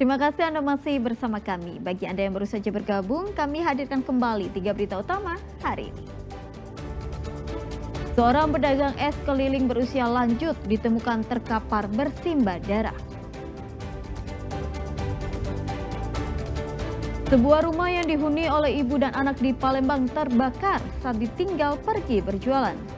Terima kasih Anda masih bersama kami. Bagi Anda yang baru saja bergabung, kami hadirkan kembali 3 berita utama hari ini. Seorang pedagang es keliling berusia lanjut ditemukan terkapar bersimbah darah. Sebuah rumah yang dihuni oleh ibu dan anak di Palembang terbakar saat ditinggal pergi berjualan.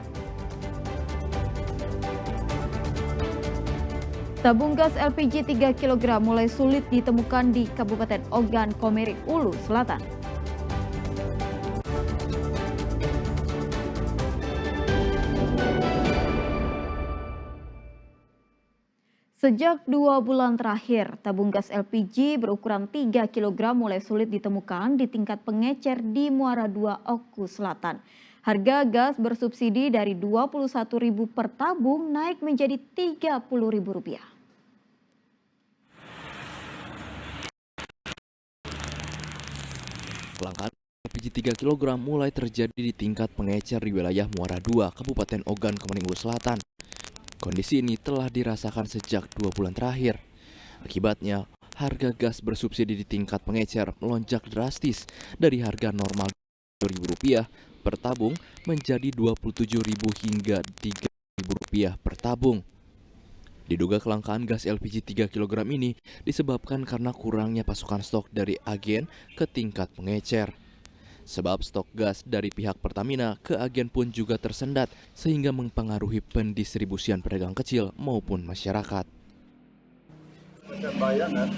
Tabung gas LPG 3 kg mulai sulit ditemukan di Kabupaten Ogan Komering Ulu Selatan. Sejak 2 bulan terakhir, tabung gas LPG berukuran 3 kg mulai sulit ditemukan di tingkat pengecer di Muara II, Oku Selatan. Harga gas bersubsidi dari Rp21.000 per tabung naik menjadi Rp30.000. Kelangkaan LPG 3 kg mulai terjadi di tingkat pengecer di wilayah Muara II, Kabupaten Ogan Komering Ulu Selatan. Kondisi ini telah dirasakan sejak 2 bulan terakhir. Akibatnya, harga gas bersubsidi di tingkat pengecer melonjak drastis dari harga normal Rp2.000 per tabung menjadi Rp27.000 hingga Rp3.000 per tabung. Diduga kelangkaan gas LPG 3 kg ini disebabkan karena kurangnya pasokan stok dari agen ke tingkat pengecer. Sebab stok gas dari pihak Pertamina ke agen pun juga tersendat sehingga mempengaruhi pendistribusian pedagang kecil maupun masyarakat. Ada bayangan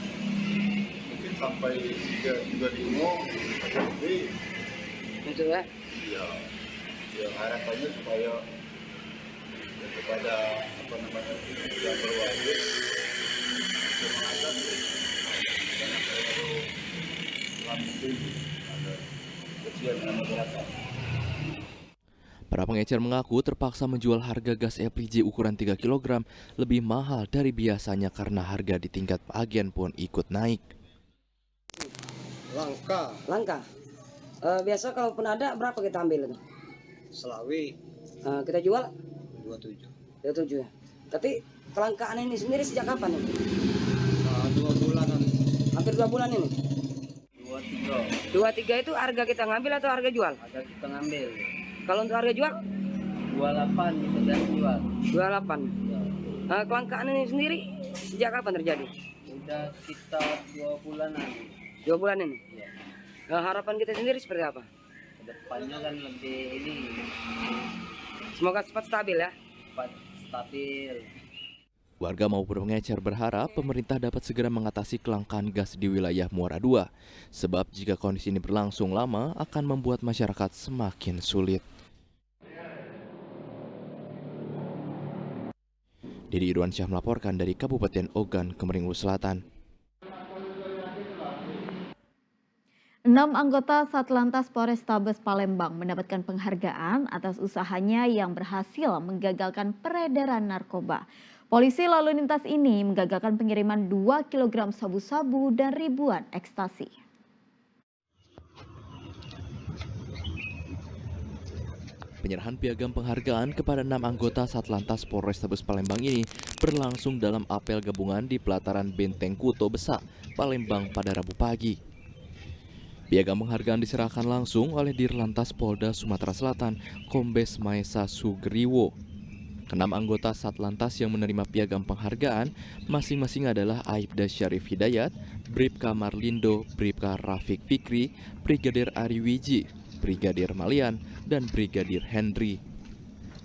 mungkin sampai 3.000 lebih. Itu ya? Iya. Ya harapannya supaya kepada yang berwajib mengatasi karena perlu langsung ada kecil dengan masyarakat. Para pengecer mengaku terpaksa menjual harga gas LPG ukuran 3 kg lebih mahal dari biasanya karena harga di tingkat agen pun ikut naik. Langka. Biasa kalaupun ada berapa kita ambil itu? Selawi Kita jual 27. 27 ya. Tapi kelangkaan ini sendiri sejak kapan ini? 2 bulanan. Hampir 2 bulan ini. 23 23 itu harga kita ngambil atau harga jual? ada kita ngambil. Kalau untuk harga jual 28 kita dan jual. 28. Kelangkaan ini sendiri sejak kapan terjadi? Udah sekitar 2 bulanan. 2 bulan ini. Ya. Harapan kita sendiri seperti apa? Kedepannya kan lebih ini Semoga cepat stabil ya. cepat stabil. Warga maupun pengecer berharap pemerintah dapat segera mengatasi kelangkaan gas di wilayah Muara II. Sebab jika kondisi ini berlangsung lama akan membuat masyarakat semakin sulit. Didi Irwansyah melaporkan dari Kabupaten Ogan Komering Ulu Selatan. 6 anggota Satlantas Polrestabes Palembang mendapatkan penghargaan atas usahanya yang berhasil menggagalkan peredaran narkoba. Polisi lalu lintas ini menggagalkan pengiriman 2 kg sabu-sabu dan ribuan ekstasi. Penyerahan piagam penghargaan kepada 6 anggota Satlantas Polrestabes Palembang ini berlangsung dalam apel gabungan di pelataran Benteng Kuto Besak, Palembang pada Rabu pagi. Piagam penghargaan diserahkan langsung oleh Dirlantas Polda Sumatera Selatan, Kombes Maesa Sugriwo. Keenam anggota Satlantas yang menerima piagam penghargaan masing-masing adalah Aibda Syarif Hidayat, Bribka Marlindo, Bribka Rafiq Fikri, Brigadir Ari Wiji, Brigadir Malian, dan Brigadir Henry.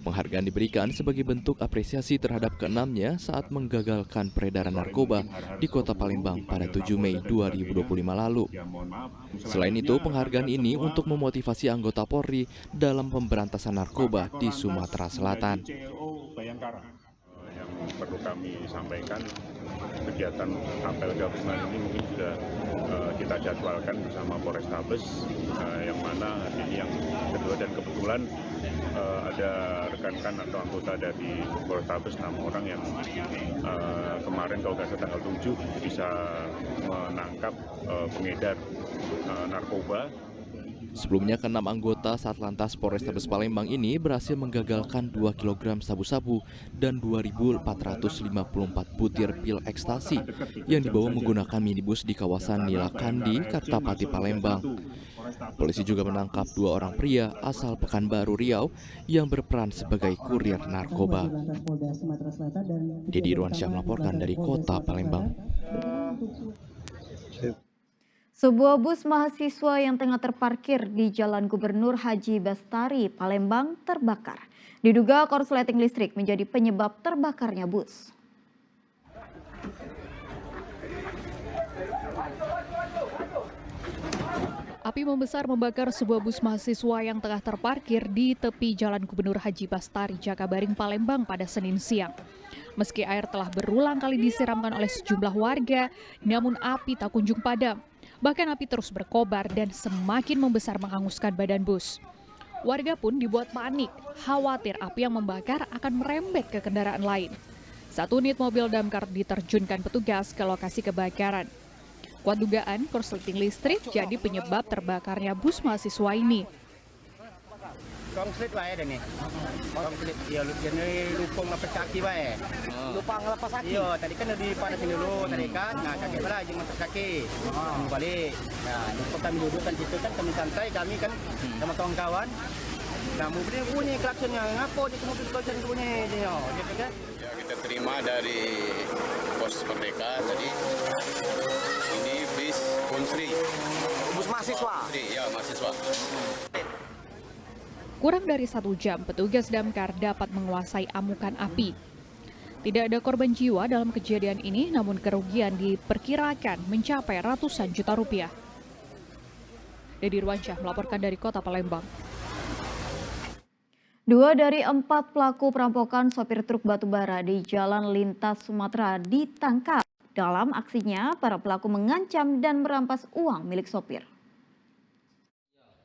Penghargaan diberikan sebagai bentuk apresiasi terhadap keenamnya saat menggagalkan peredaran narkoba di Kota Palembang pada 7 Mei 2025 lalu. Selain itu, penghargaan ini untuk memotivasi anggota Polri dalam pemberantasan narkoba di Sumatera Selatan. Yang perlu kami sampaikan, kegiatan apel gabungan ini mungkin sudah kita jadwalkan bersama Polrestabes, yang mana ini yang kedua, dan kebetulan ada rekan-rekan atau anggota dari Polrestabes 6 orang yang kemarin kalau nggak salah tanggal 7 bisa menangkap pengedar narkoba Sebelumnya, ke-6 anggota Satlantas Polrestabes Palembang ini berhasil menggagalkan 2 kg sabu-sabu dan 2.454 butir pil ekstasi yang dibawa menggunakan minibus di kawasan Nilakandi, Kartapati, Palembang. Polisi juga menangkap 2 orang pria asal Pekanbaru Riau yang berperan sebagai kurir narkoba. Dedi Irwansyah melaporkan dari kota Palembang. Sebuah bus mahasiswa yang tengah terparkir di Jalan Gubernur Haji Bastari, Palembang terbakar. Diduga korsleting listrik menjadi penyebab terbakarnya bus. Api membesar membakar sebuah bus mahasiswa yang tengah terparkir di tepi Jalan Gubernur Haji Bastari, Jakabaring, Palembang pada Senin siang. Meski air telah berulang kali disiramkan oleh sejumlah warga, namun api tak kunjung padam. Bahkan api terus berkobar dan semakin membesar menghanguskan badan bus. Warga pun dibuat panik, khawatir api yang membakar akan merembet ke kendaraan lain. 1 unit mobil damkar diterjunkan petugas ke lokasi kebakaran. Kuat dugaan korsleting listrik jadi penyebab terbakarnya bus mahasiswa ini. Konslet wae nih. Konslet ya jadi lupang lepas kaki wae. Lupang lepas kaki. Iya, tadi kan di panasin dulu tadi kan. Nah, kaki pula aja lepas kaki. Balik. Nah, lupang kami duduk kan situ kan kami santai kami kan sama kawan-kawan. Nah, mobilnya bunyi klaksonnya ngapo di mobil klakson bunyi dia. Gitu kan. Ya, kita terima dari Pos Merdeka tadi. Ini bis Unsri. Bus mahasiswa. Ya, mahasiswa. Kurang dari 1 jam, petugas damkar dapat menguasai amukan api. Tidak ada korban jiwa dalam kejadian ini, namun kerugian diperkirakan mencapai ratusan juta rupiah. Dedi Irwansyah melaporkan dari kota Palembang. 2 dari 4 pelaku perampokan sopir truk batubara di Jalan Lintas Sumatera ditangkap. Dalam aksinya, para pelaku mengancam dan merampas uang milik sopir.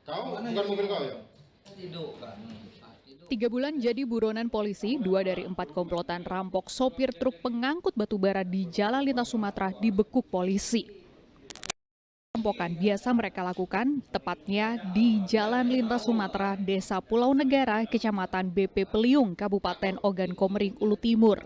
Kau bukan mobil kau ya? 3 bulan jadi buronan polisi, 2 dari 4 komplotan rampok sopir truk pengangkut batubara di Jalan Lintas Sumatera dibekuk polisi. Perampokan biasa mereka lakukan tepatnya di Jalan Lintas Sumatera, Desa Pulau Negara, Kecamatan BP Peliung, Kabupaten Ogan Komering, Ulu Timur.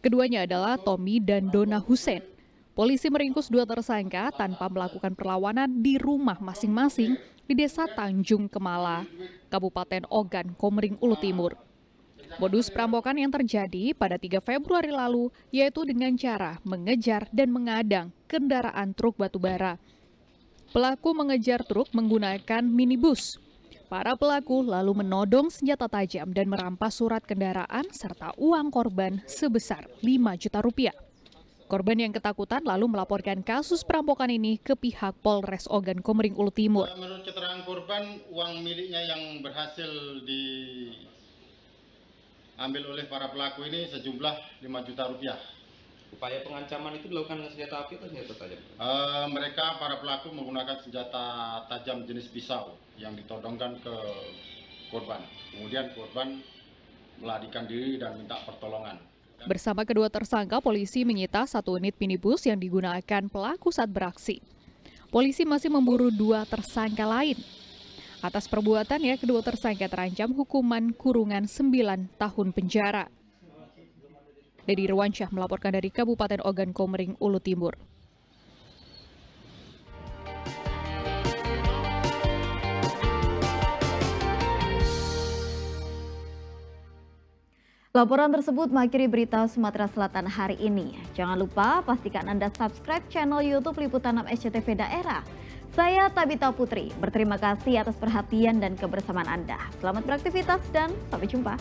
Keduanya adalah Tommy dan Dona Hussein. Polisi meringkus 2 tersangka tanpa melakukan perlawanan di rumah masing-masing di Desa Tanjung Kemala, Kabupaten Ogan Komering, Ulu Timur. Modus perampokan yang terjadi pada 3 Februari lalu yaitu dengan cara mengejar dan mengadang kendaraan truk batubara. Pelaku mengejar truk menggunakan minibus. Para pelaku lalu menodong senjata tajam dan merampas surat kendaraan serta uang korban sebesar 5 juta rupiah. Korban yang ketakutan lalu melaporkan kasus perampokan ini ke pihak Polres Ogan Komering, Ulu Timur. Menurut keterangan korban, uang miliknya yang berhasil diambil oleh para pelaku ini sejumlah 5 juta rupiah. Upaya pengancaman itu dilakukan dengan senjata api atau senjata tajam? Mereka, para pelaku menggunakan senjata tajam jenis pisau yang ditodongkan ke korban. Kemudian korban melarikan diri dan minta pertolongan. Bersama kedua tersangka, polisi menyita 1 unit minibus yang digunakan pelaku saat beraksi. Polisi masih memburu 2 tersangka lain. Atas perbuatannya, kedua tersangka terancam hukuman kurungan 9 tahun penjara. Dedi Irwansyah melaporkan dari Kabupaten Ogan Komering, Ulu Timur. Laporan tersebut mengakhiri berita Sumatera Selatan hari ini. Jangan lupa pastikan Anda subscribe channel YouTube Liputan 6 SCTV Daerah. Saya Tabita Putri, berterima kasih atas perhatian dan kebersamaan Anda. Selamat beraktivitas dan sampai jumpa.